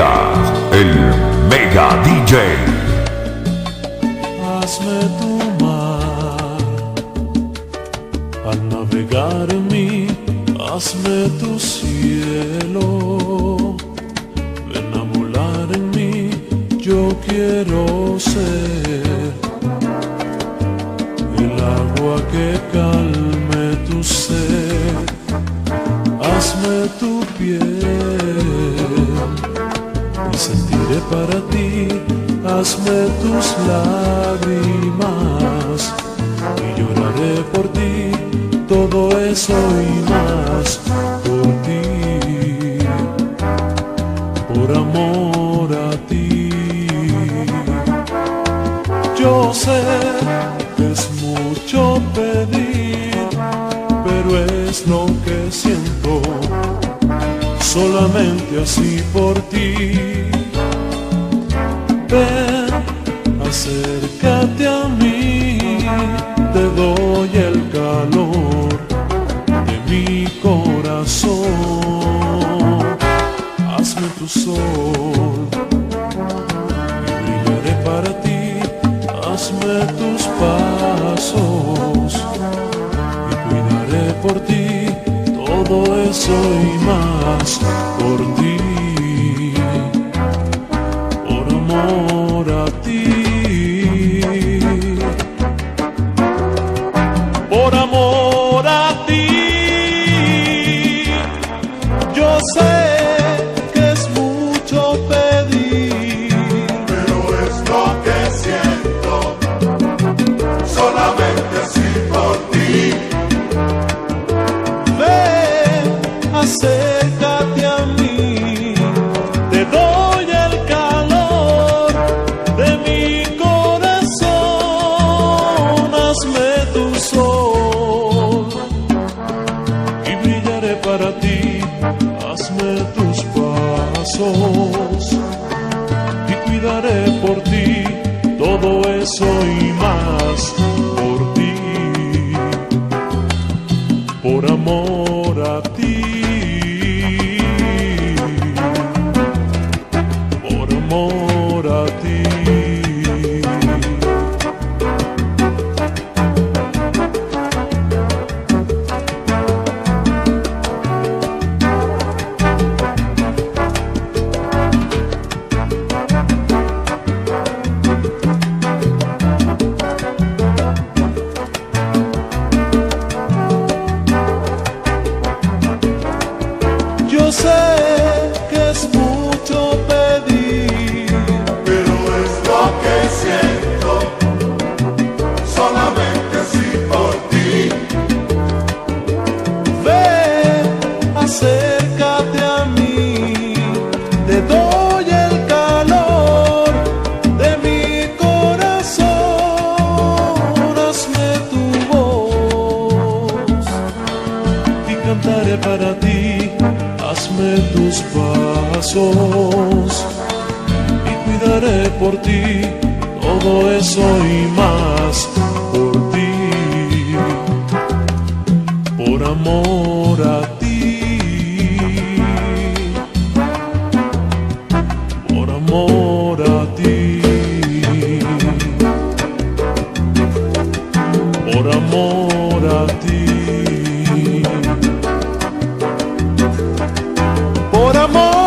Díaz, el Mega DJ. Hazme tu mar al navegar en mí, hazme tu cielo, ven a volar en mí, yo quiero ser el agua que calme tu sed. Hazme tu piel y sentiré para ti, hazme tus lágrimas y lloraré por ti, todo eso y más por ti, por amor a ti. Yo sé que es mucho pedir, pero es lo que siento, solamente así por ti. Ven, acércate a mí, te doy el calor de mi corazón. Hazme tu sol y brillaré para ti, hazme tus pasos y cuidaré por ti, todo eso y más por ti, por amor a ti, por amor a ti. Yo sé que es mucho pedir, pero es lo que siento, solamente así por ti. Acércate a mí, te doy el calor de mi corazón. Hazme tu sol y brillaré para ti, hazme tus pasos y cuidaré por ti, todo eso y más por ti, por amor a ti. Por amor a ti. Yo sé que es mucho pedir, pero es lo que siento, solamente así por ti. ven, acércate a mí, te doy el calor de mi corazón. Hazme tu voz y cantaré para ti, hazme tus pasos y cuidaré por ti, todo eso y más por ti, por amor a ti, por amor a ti, por amor a ti. Por amor